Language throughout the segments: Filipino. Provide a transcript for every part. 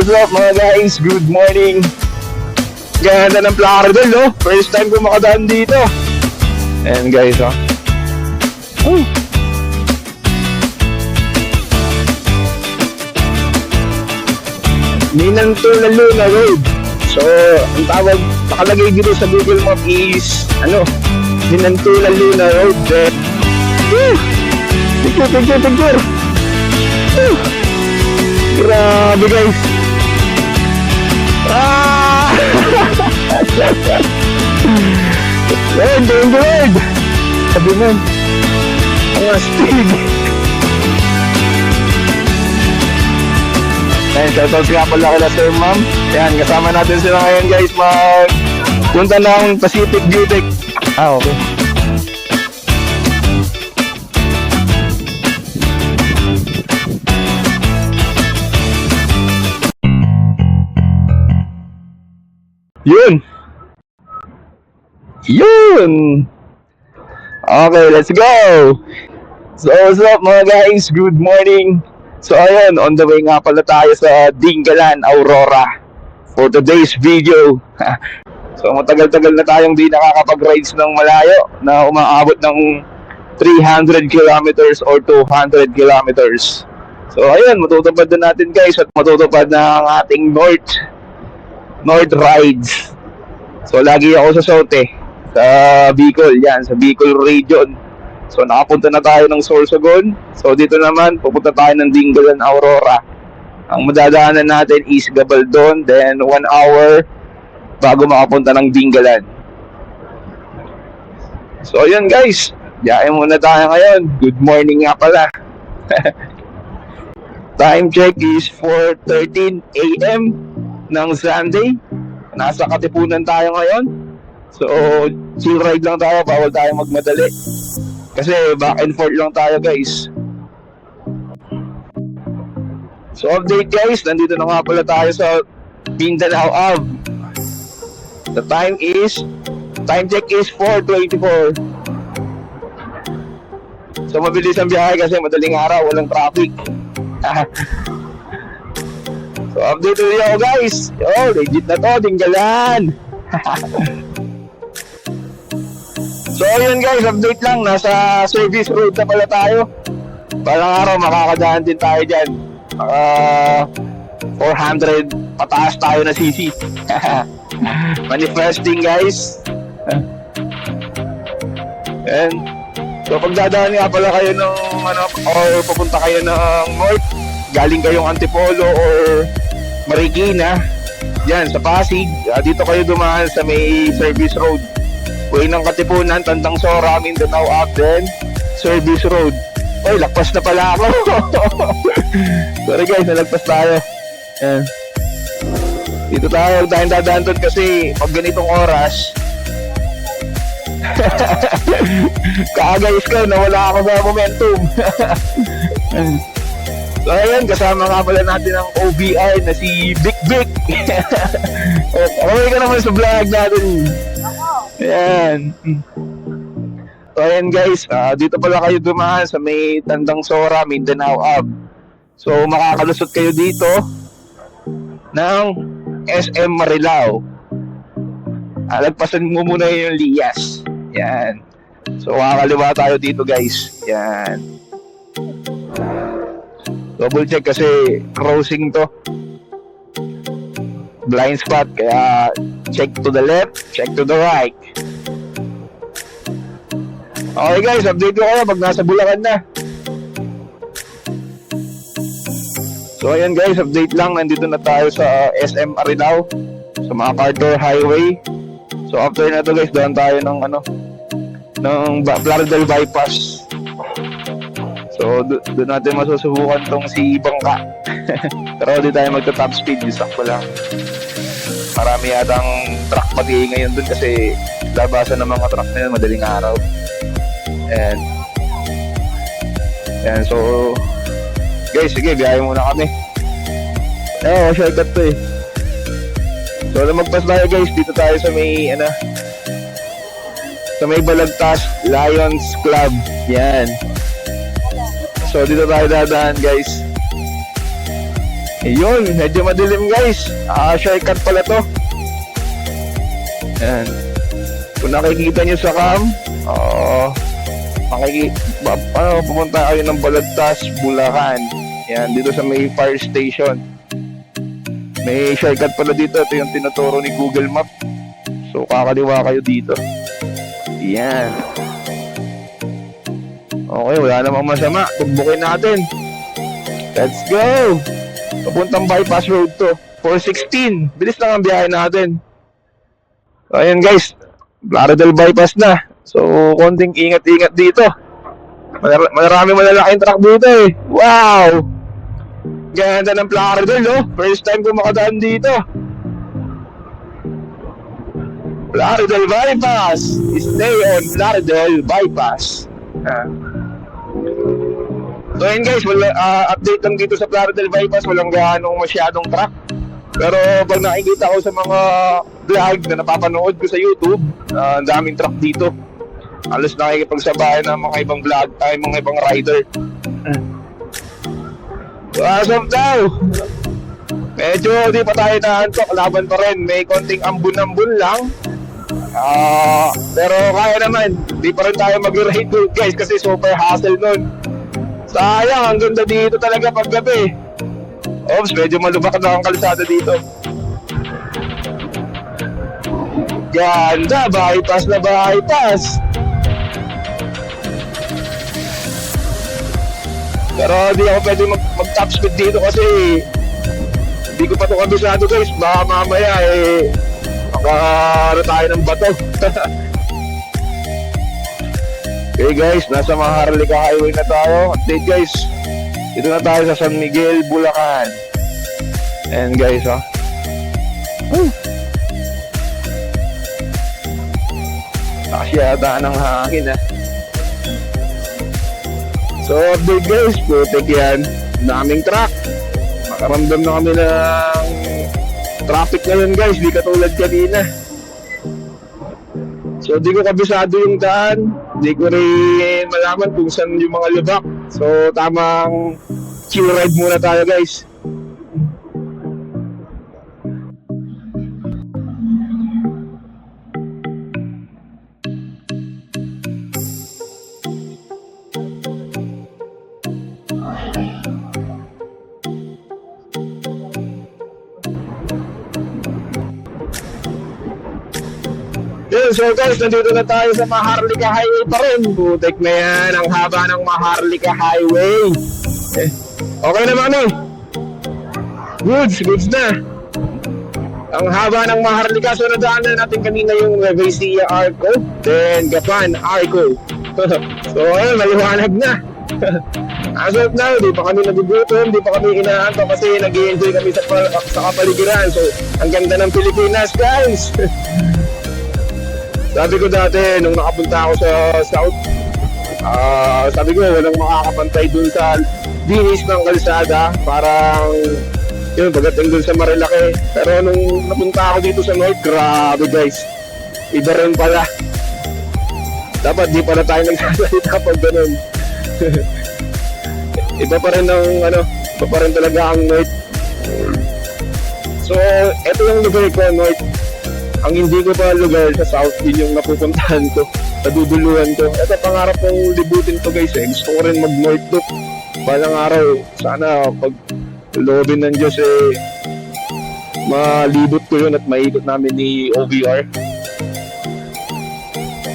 what's up mga guys? Good morning. Ganda ng Plaridel, no? First time ko makadaan dito. And guys, oh. Minantula Luna Road. So, ang tawag, nakalagay dito sa Google Map is, Minantula Luna Road. Then, picture. Grabe guys. Lord. Sabi mo, ang astig. Ayan, shoutout nga pala kila Sir Ma'am. Ayan, kasama natin sila ngayon guys. Punta ng Pacific Beautech. Okay. Yun! Okay, let's go! So, what's up mga guys? Good morning! So, ayun, on the way nga pala tayo sa Dingalan, Aurora for today's video. So, matagal-tagal na tayong di nakakapag-rides ng malayo na umaabot ng 300 kilometers or 200 kilometers. So, ayun, matutupad na natin guys at matutupad na ang ating North Rides. So, lagi ako sa Sote, sa Bicol, yan, sa Bicol region. So, nakapunta na tayo ng Sorsogon. So, dito naman, pupunta tayo ng Dingalan, Aurora. Ang madadaanan natin is Gabaldon, then 1 hour bago makapunta ng Dingalan. So, yun guys, biyahe muna tayo ngayon. Good morning nga pala. Time check is 4:13 AM ng Sunday. Nasa Katipunan tayo ngayon. So, chill ride lang tayo. Bawal tayo magmadali. Kasi back and forth lang tayo guys. So, update guys. Nandito na nga pala tayo sa Mindanao Ave. The time check is 4:24. So, mabilis ang biyahe kasi madaling araw. Walang traffic. So, update ulit ako guys. Yo, legit na to, Dingalan. So, yun guys, update lang. Nasa service road na pala tayo. Parang araw, makakadaan din tayo dyan. 400 pataas tayo na CC. Manifesting guys. And, so pag dadaan nga pala kayo ng, or pupunta kayo ng North, galing kayong Antipolo or Marikina, yan sa Pasig, dito kayo dumaan sa may service road, way ng Katipunan, Tandang Sora, Mindanao Ave, then service road. Oy, lakpas na pala ako. Sorry guys, nalagpas tayo. Yan. Dito tayo dadaan doon kasi pag ganitong oras kaagayos ko, nawala ako sa momentum. So ayan, kasama nga pala natin ang OBR na si Vic. Okay ka naman sa vlog natin. Ayan. So ayan guys, dito pala kayo dumaan sa may Tandang Sora, Mindanao Ave. So makakalusot kayo dito ng SM Marilao. Lagpasan mo muna yung Lias. Yan. So kakaliwa tayo dito guys. Yan. Double check kasi crossing to. Blind spot. Kaya check to the left, check to the right. Okay guys, update ko kayo pag nasa Bulacan na. So ayan guys, update lang. Nandito na tayo sa SM Marilao, sa MacArthur Highway. So after na to guys, daan tayo ng ng Plaridel Bypass. So doon natin masusubukan tong si Bangka. Pero di tayo magta-top speed, sakto lang. Marami yatang truck pati ngayon doon kasi labasan ng mga truck na yun, madaling araw. And so guys, sige, biyahe muna kami. Shortcut to eh. So lumagpas tayo guys, dito tayo sa may sa may Balagtas Lions Club. Yan. So dito tayo dadaan guys. Ayun, medyo madilim guys. Shortcut pala to. Ayan. Kung nakikita nyo sa cam, pupunta kayo ng Balagtas, Bulacan. Yan, dito sa may fire station. May shortcut pala dito. Ito yung tinuturo ni Google Map. So, kakaliwa kayo dito. Yan. Okay, wala namang masama. Tugbukin natin. Let's go! Papuntang bypass road to. 416. Bilis lang ang biyahe natin. So, ayan guys. Plaridel bypass na. So, konting ingat-ingat dito. Marami malalaking truck dito eh. Wow! Ganda ng Plaridel, oh. First time ko makadaan dito. Plaridel bypass. Stay on Plaridel bypass. So yun guys, update lang dito sa Plaridel bypass. Walang gaano masyadong truck. Pero pag nakikita ko sa mga vlog na napapanood ko sa YouTube, ang daming truck dito. Halos nakikipagsabayan ng mga ibang vlog, mga ibang rider. So as of now, medyo di pa tayo naantok, laban pa rin. May konting ambun-ambun lang. Pero kaya naman, di pa rin tayo mag-ride guys kasi super hassle nun. Sayang, ang ganda dito talaga pag gabi. Oops, medyo malubak na ang kalsada dito. Ganda, bypass na bypass. Pero di ako pwede mag-top speed dito kasi hindi ko pa ito kabisado guys. Baka mamaya makakaroon tayo ng bato. Okay guys, nasa Maharlika Highway na tayo. Update guys. Dito na tayo sa San Miguel, Bulacan. And guys, nakasyata ng hangin So update guys, putik yan. Daming truck. Makaramdam na kami ng traffic ngayon guys, di katulad kanina. So di ko kabisado yung daan. Di ko rin malaman kung saan yung mga lubak. So tamang chill ride muna tayo guys. So guys, nandito na tayo sa Maharlika Highway pa rin. Butik na yan, ang haba ng Maharlika Highway. Okay na mami? Goods na. Ang haba ng Maharlika. So nadaanan natin kanina yung Nueva Ecija Arco, then Gapan Arco. So ayun, maliwanag na. As of now, di pa kami nagugutom, di pa kami inaanto kasi nag-i-enjoy kami sa kapaligiran. So ang ganda ng Pilipinas guys. Sabi ko dati, nung nakapunta ako sa South, sabi ko, walang makakapantay dun sa dinis ng kalsada. Parang, yun, pagdating dun sa Marilake. Pero nung napunta ako dito sa North, grabe guys. Iba rin pala. Dapat di pala tayo nagsasalita pag ganun. Iba pa rin iba pa rin talaga ang North. So, eto yung lugar ko, North. Ang hindi ko pa lugar sa South, din yung napupuntahan ko, naduduluhan ko. Ito, pangarap kong libutin to guys. Gusto ko rin mag-North Loop. Balang araw, sana pag loobin ng Diyos malibot ko yun at maikot namin ni OVR.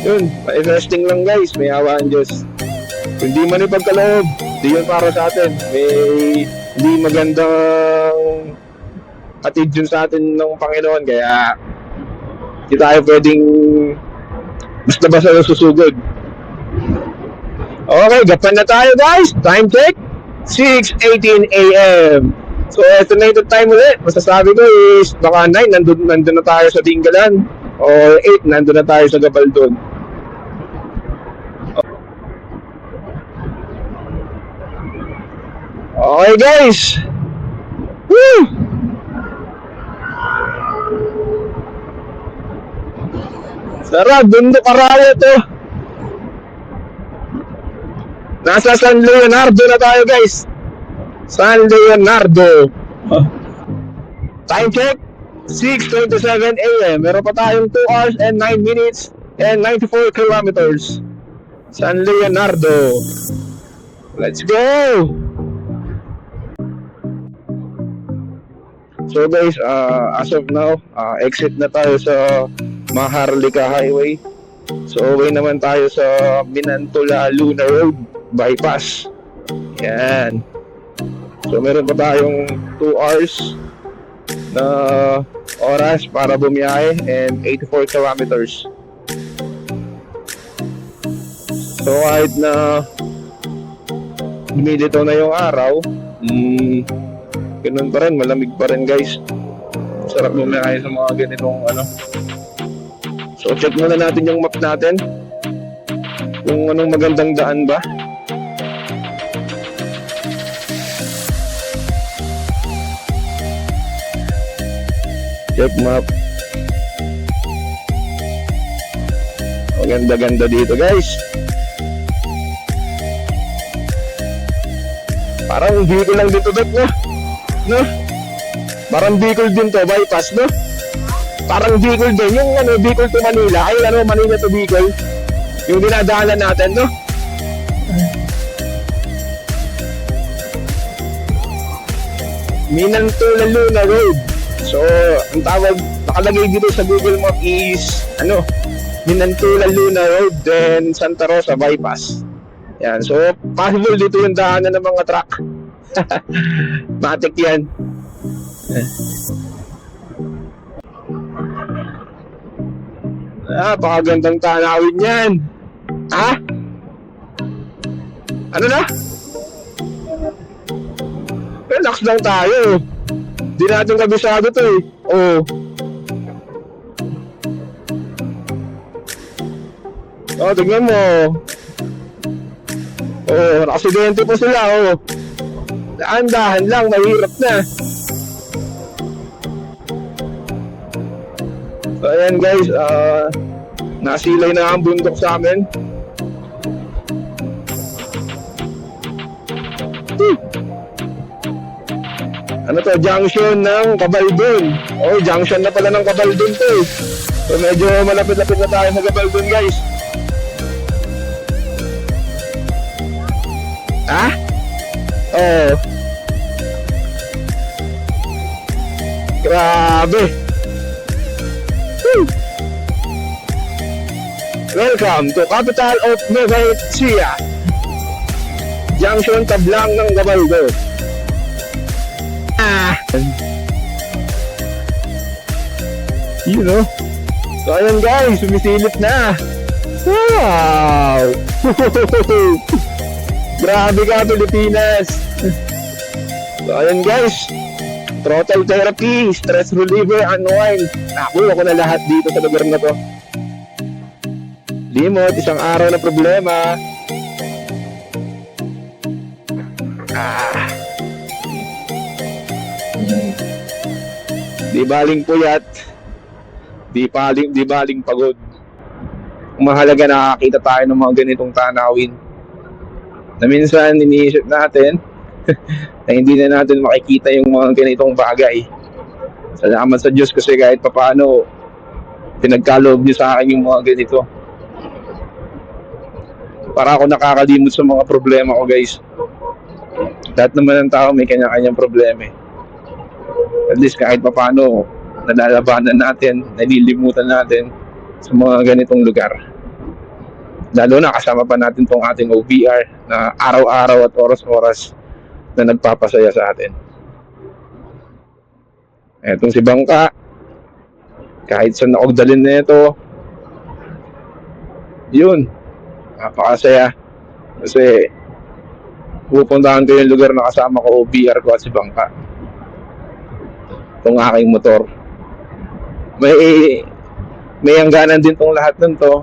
Yun, pa-investing lang guys, may awa ang Diyos. Kung di man ipagkaloob, di yun para sa atin. May hindi magandang atid yun sa atin ng Panginoon, kaya hindi tayo pwedeng basta-basta na susugod. Okay, gapan na tayo guys. Time check, 6:18 AM. So estimated time ulit, masasabi ko is baka 9, nandun na tayo sa Dingalan. Or 8, nandun na tayo sa Gabaldon. Okay guys. Woo! Tara, bundok Araya to. Nasa San Leonardo na tayo guys. San Leonardo. Time check, 6:27 AM. Meron pa tayong 2 hours and 9 minutes and 94 kilometers. San Leonardo. Let's go! So guys, as of now, exit na tayo sa Maharlika Highway. So away naman tayo sa Minantula Luna Road bypass. Yan. So meron pa tayong 2 hours na oras para bumiyahe and 84 kilometers. So kahit na lumilitaw na yung araw, ganun pa rin, malamig pa rin guys. Sarap bumiyahe sa mga ganitong ano. So check muna natin yung map natin, kung anong magandang daan ba. Check map. Maganda-ganda dito guys. Parang Bicol lang dito dot, no? Parang Bicol din to, bypass, no? Parang Bicol din, yung ano, Bicol to Manila. Ay, ano, Manila to Bicol. Yung dinadaanan natin, no? Minantula Luna Road. So, ang tawag, nakalagay dito sa Google Map is, ano, Minantula Luna Road, then Santa Rosa Bypass. Yan, so possible dito yung daanan ng mga truck. Matik yan. Pakagandang tanawin yan. Ha? Ano na? Relax lang tayo. Di natin kabisado to eh. Oo. Oh, tignan mo. Oh, aksidente po sila, oh. Dahan-dahan lang, mahirap na. So, ayan guys, nasilay na ang bundok sa amin. Ano to, junction ng Cabaldon. Oh, junction na pala ng Cabaldon to eh. So, medyo malapit-lapit na tayo sa Cabaldon guys. Ha? Oh. Grabe. Woo. Welcome to capital of Nueva Ecija. Junction Tablang ng Gabaldo. You know. So ayan guys, sumisilip na. Wow. Grabe ka, Pilipinas! So, ayan guys. Throttle therapy, stress reliever, unwind. Nakuha ko na lahat dito sa lugar na to. Limot, isang araw na problema. Di baling puyat. Di baling pagod. Ang mahalaga, nakakita tayo ng mga ganitong tanawin na minsan iniisip natin na hindi na natin makikita yung mga ganitong bagay. Salamat sa Diyos kasi kahit papaano pinagkaloob niyo sa akin yung mga ganito. Para ako nakakalimot sa mga problema ko guys. Lahat naman ng tao may kanya-kanyang problema eh. At least kahit papaano nalalabanan natin, nalilimutan natin sa mga ganitong lugar. Lalo na kasama pa natin tong ating OBR na araw-araw at oras-oras na nagpapasaya sa atin. Etong si Bangka, kahit saan ako dalhin na ito, yun, napakasaya. Kasi pupuntahan ko yung lugar na kasama ko, OBR ko at si Bangka. Itong aking motor. May hangganan din tong lahat nun to.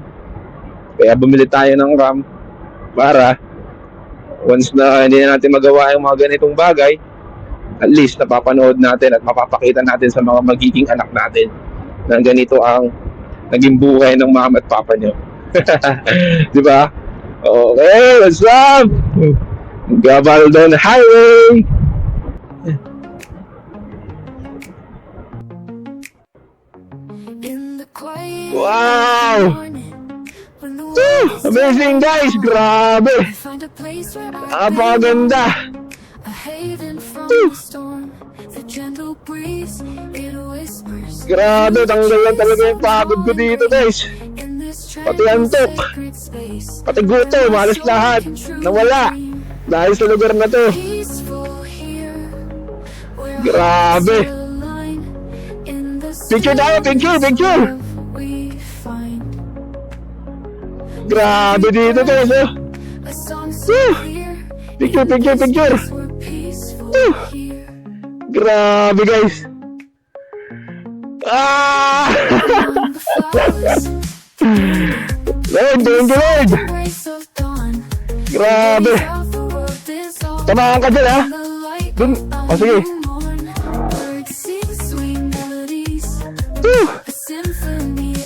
Kaya bumili tayo ng RAM para once na hindi na natin magawa yung mga ganitong bagay, at least napapanood natin at mapapakita natin sa mga magiging anak natin na ganito ang naging buhay ng mama at papa nyo. Di ba? Okay, what's up? Gabaldon Highway. Wow! Woo! Amazing guys! Grabe! Napakaganda! Grabe, tanggal lang talaga yung pagod ko dito guys. Pati antok, pati gutom, halos lahat nawala dahil sa lugar na to. Grabe. Picture tayo, picture. Grabe dito guys, oh. Woo! Picture. Woo! Grabe guys. Ah! Lord, thank you Lord. Grabe. Tamaan ka dyan ha. Dun. O sige. Woo!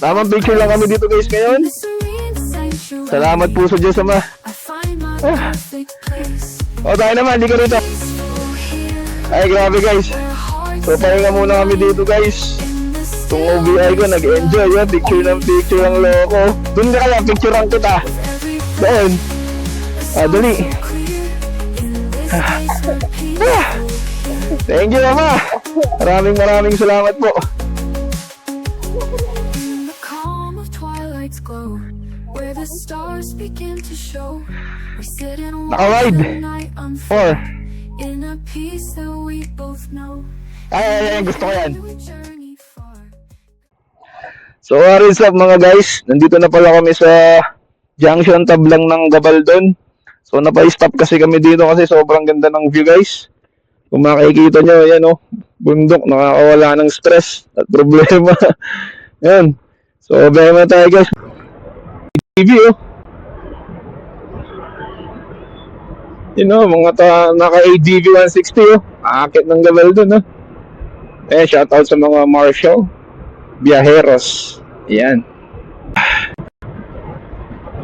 Tamang picture lang kami dito guys ngayon. Salamat po sa Diyos Ama. O tayo naman, di ka rito. Ay grabe guys. So pahinga muna kami dito guys. Itong OBI ko nag-enjoy yan. Picture ng loko. Doon ka kaya picturean kita. Doon. Dali. Thank you Mama. Maraming salamat po. Naka-wide 4. Ay, gusto ko yan. So what is up mga guys? Nandito na pala kami sa junction tablang ng Gabaldon. So napa-stop kasi kami dito kasi sobrang ganda ng view guys. Kung makikita nyo, yan oh, bundok, nakakawala ng stress at problema. Yan. So bayan na tayo guys. TV oh. You know, mga naka-ADV 160 oh. Aakit ng Gabaldon oh. Eh, shoutout sa mga Marshall Viajeros. Ayan.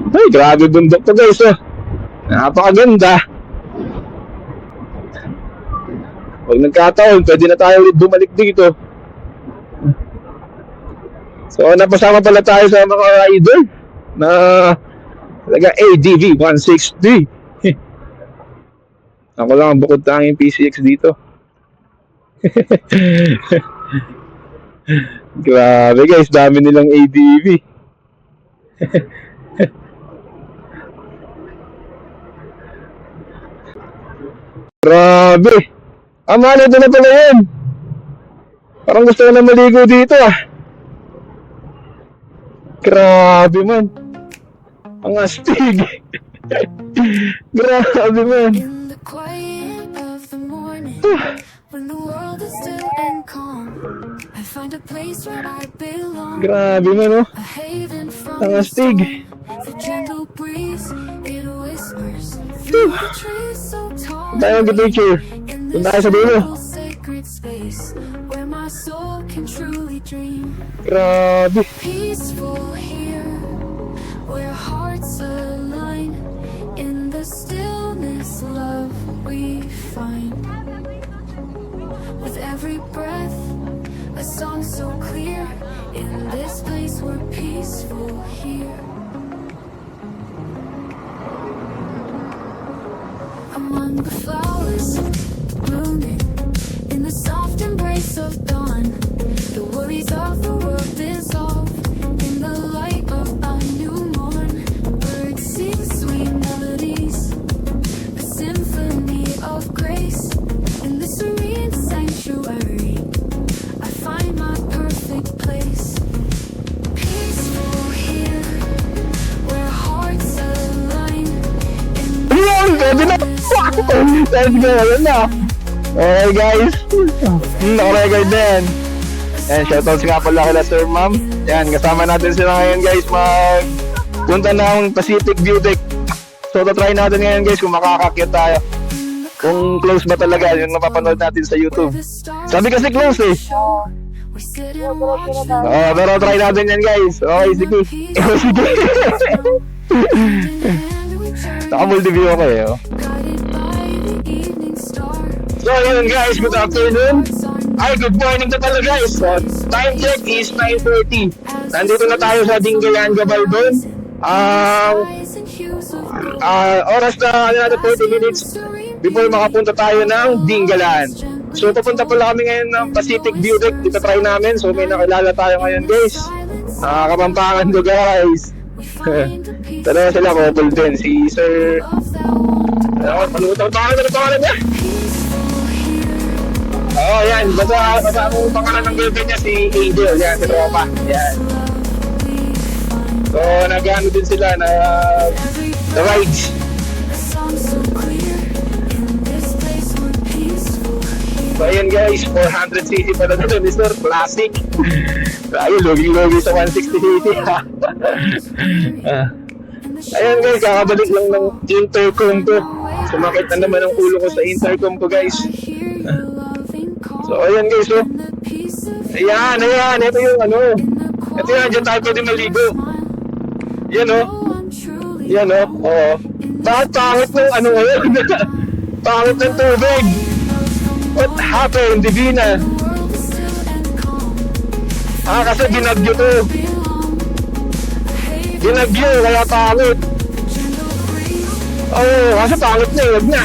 Ay, grabe bundok to guys oh. Napakaganda. Pag nagkataon, pwede na tayo ulit bumalik dito. So, napasama pala tayo sa mga rider na talaga ADV 160. Ako lang ang bukod tanging PCX dito. Grabe guys, dami nilang ADV. Grabe. Mali, ito na pala yun. Parang gusto ko na maligo dito ah. Grabe man. Ang astig. Grabe man. Grabe man oh. Ang astig. Tayo mag-picture. Doon tayo sa dulo. Grabe. With every breath, a song so clear. In this place we're peaceful here. Among the flowers blooming in the soft embrace of dawn, the worries of the world dissolve in the light of a new morn. Birds sing sweet melodies, a symphony of grace. In the serene sanctuary, I find my perfect place. Peaceful here, where hearts align. Pwede na. Let's go. Yan na. Okay guys. Naka-record na yan. Yan, shoutouts nga pala kila Sir Ma'am. Yan, kasama natin sila ngayon guys. Punta ng Pacific View Deck. So, try natin ngayon guys kung makakakyat tayo. Kung close ba talaga yung napapanood natin sa YouTube. Sabi kasi close eh. Pero try natin yan guys. Okay, sige. Sige. Naka-multi-view ako eh. Oh. So yun guys, good afternoon. Ay, good morning na pala guys. So, time check is 9:30. nandito na tayo sa Dingalan, Gabaldon. Oras na ano natin, 40 minutes before makapunta tayo ng Dingalan. So papunta pala kami ngayon ng Pacific View Deck. Dito try namin. So may nakilala tayo ngayon, guys. Kapampangan to, guys. Tara sila, couple din. Si Sir... Panutan tayo na pangalan niya. Oo, yan. Basta mo pangalan ng girlfriend niya, si Angel. Yan, si Tropa. Yan. So, nag-ano din sila na the rides. So, ayan guys, 400cc pa na doon, Mr. Classic. Ayun, loging-logi sa 160cc. Ayan guys, kakabalik lang ng intercom ko. Sumakit na naman ang ulo ko sa intercom ko, guys. So, ayan guys, oh. Ayan. Ito yung ano. Ito yan, dyan tayo pwede maligo. Yan, oh. Yan, oh. Oo. Bakit pangit ng ano ngayon? Pangit ng tubig. What happened, Divina? Kasi binagyo to. Binagyo, kaya pangit. Kasi pangit na, huwag na.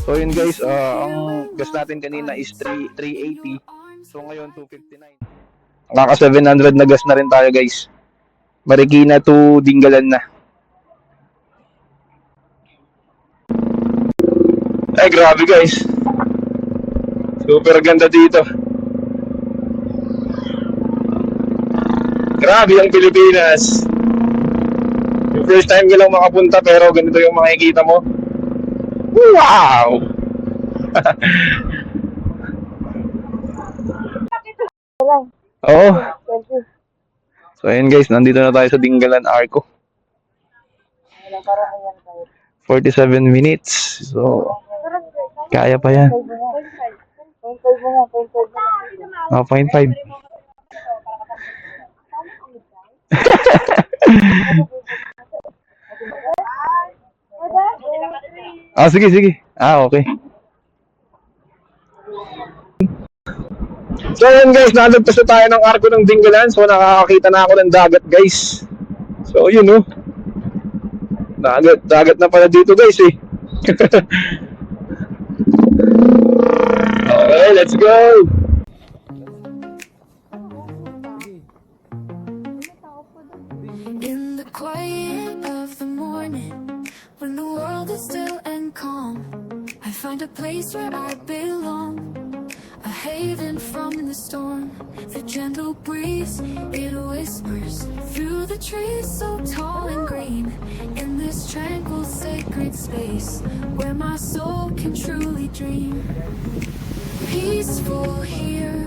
So yun guys, ang gas natin kanina is 380. So ngayon 259. Nakaka 700 na gas na rin tayo, guys. Marikina to Dingalan na. Ay grabe guys. Super ganda dito. Grabe ang Pilipinas. Yung first time ko lang makapunta pero ganito yung makikita mo. Wow! Oo. So ayun guys, nandito na tayo sa Dingalan Arco. 47 minutes. So kaya pa yan. 0.5. Sige. Okay. So yun guys, nalagpas na tayo ng arko ng Dingalan. So nakakakita na ako ng dagat, guys. So yun, oh. Dagat na pala dito, guys, eh. Okay, let's go. In the quiet of the morning, when the world is still and calm, I find a place where I belong, a haven from the storm. The gentle breeze, it whispers through the trees so tall and green. In this tranquil sacred space, where my soul can truly dream. Peaceful here,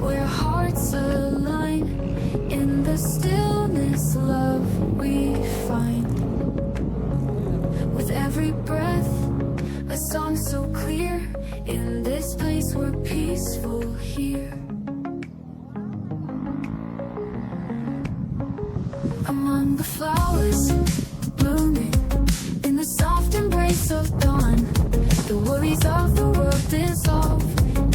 where hearts align. In the stillness, love we find. With every breath, a song so clear. In this place we're peaceful here. Among the flowers blooming in the soft embrace of dawn, the worries of the world dissolve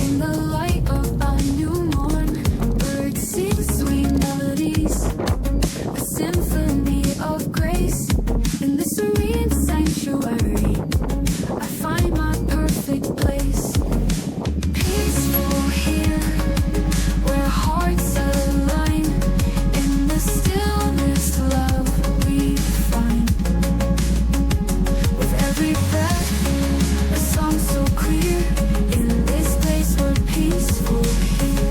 in the light of a new morn. Birds sing sweet melodies, a symphony of grace. In this serene sanctuary, I find my perfect place. Peaceful here, where hearts align. In the stillness, love we find. With every breath, a song so clear. In this place, we're peaceful here.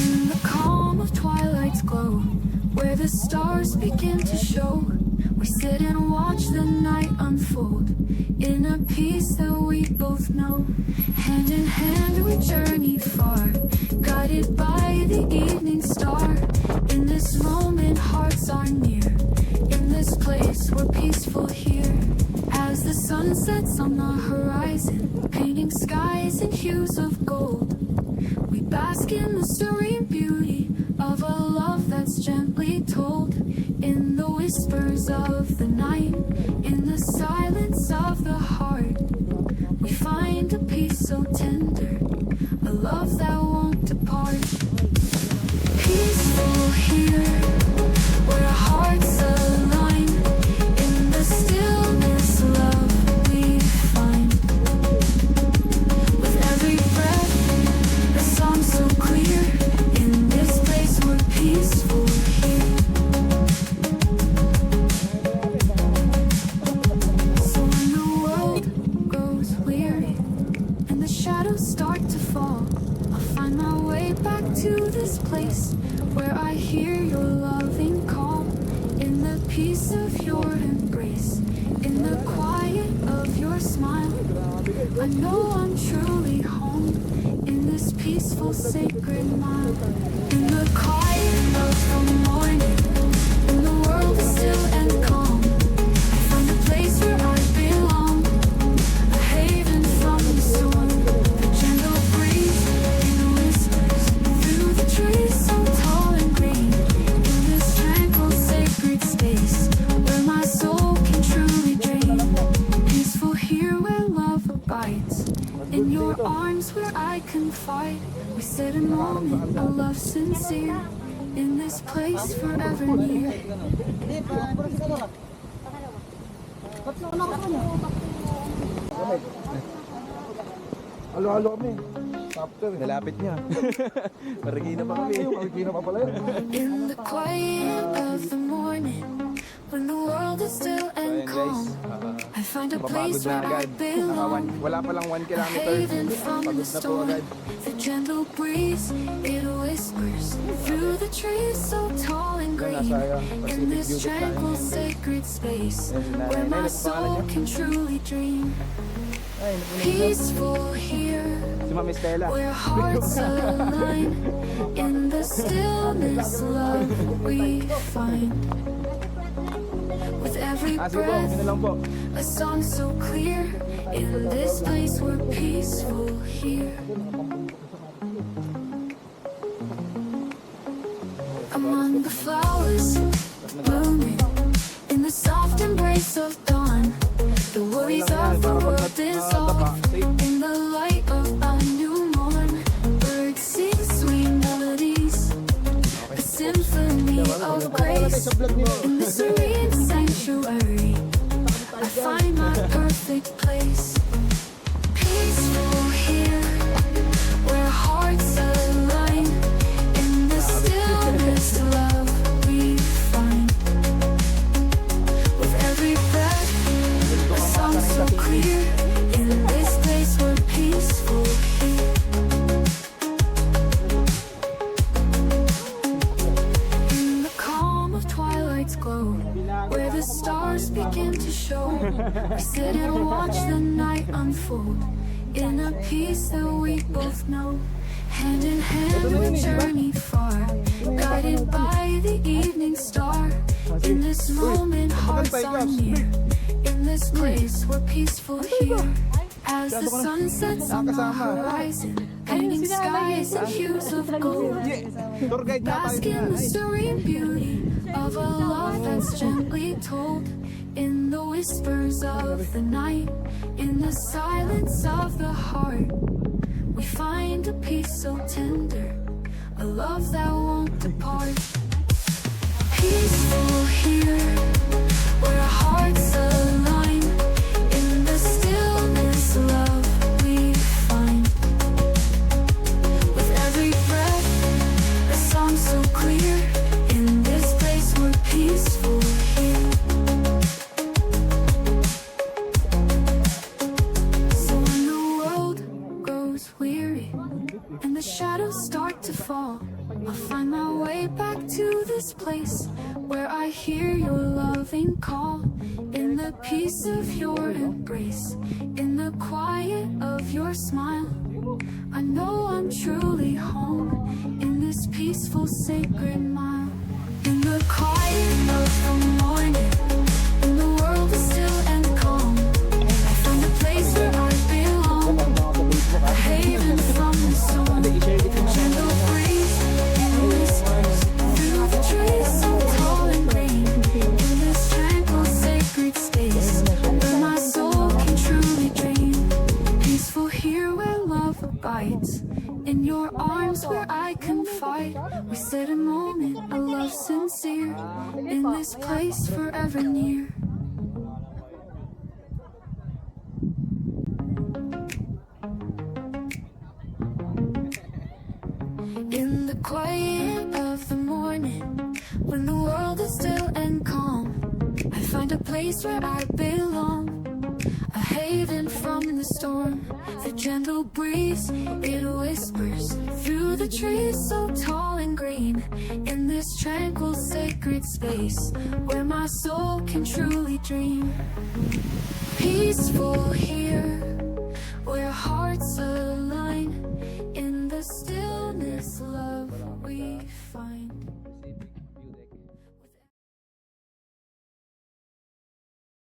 In the calm of twilight's glow, where the stars begin to show, we sit and watch the night unfold in a peace that we both know. Hand in hand we journeyed far, guided by the evening star. In this moment hearts are near, in this place we're peaceful here. As the sun sets on the horizon, painting skies in hues of gold, we bask in the serene beauty of a love that's gently told. In the whispers of the night, in the silence of the heart, we find a peace so tender, a love that won't depart. Peaceful here, where our hearts align, in the stillness love we find. With every breath, a song so clear, in this place we're peaceful here. So when the world grows weary and the shadows start to fall, I'll find my way back to this place where I hear your loving call, in the peace of your embrace, in the quiet of your smile. I know I'm truly home, in this peaceful sacred mile. In the quiet of the morning, when the world is still and calm, I find a place where I belong, a haven from the storm. The gentle breeze in whispers through the trees so tall and green, in this tranquil sacred space where my soul can truly dream. Peaceful here where love abides, in your arms where I confide. We set a moment, a love sincere, in this place forever near. Halo-halo kami. After. Nalapit niya. Marigina pa kami. Marikina pa pala yun. In the quiet of the morning, when the world is still and Ayan calm, guys, I find a mapapagod place na where I agad. belong. Wala pa lang 1 A kilometer. haven from Pagod the na po storm. agad. The gentle breeze, it whispers through the trees so tall and green, Nasa in Pacific this View tranquil tayo. sacred space Ayan si Nanay. where my Nanay, soul nagpangalan can truly dream. Ay, napunan ko. Peaceful here, Si Ma'am Estela. where hearts align, in the stillness love we find. With every Sige po, breath, yun na lang po. a song so clear, in this place we're peaceful here. Among the flowers blooming, in the soft embrace of dawn, the worries of the world dissolve, in the light of a new morn. Birds sing sweet melodies, a symphony of grace, in the serene sanctuary I find my perfect place. Peaceful here, where hearts align, in the stillness love we find. With every breath, a song so clear, in this place we're peaceful here. In the calm of twilight's glow, where the stars begin to show, we sit and watch the night unfold, in a peace that we both know. Hand in hand we journey far, guided by the evening star. In this moment hearts are near, in this place we're peaceful here. As the sun sets on the horizon, painting skies in hues of gold, Tour guide na bask tayo in na. the serene beauty of a love that's gently told, in the whispers of the night, in the silence of the heart, we find a peace so tender, a love that won't depart. Peaceful here, where our hearts align, in the stillness love we find. With every breath, a song so clear, in this place we're peaceful here. So when the world grows weary and the shadows start to fall, I'll find my way back to this place where I hear your loving call, in the peace of your embrace, in the quiet of your smile. I know I'm truly home, in this peaceful sacred mile. In the quiet of the morning, when the world is still and calm, I find a place where I belong, a haven from the storm. Gentle breeze, it whispers through the trees so tall and green, in sincere, in this place forever near. In the quiet of the morning, when the world is still and calm, I find a place where I belong, a haven from the storm. The gentle breeze, it whispers through the trees so tall and green, in this tranquil sacred space where my soul can truly dream. Peaceful here, where hearts align, in the stillness love we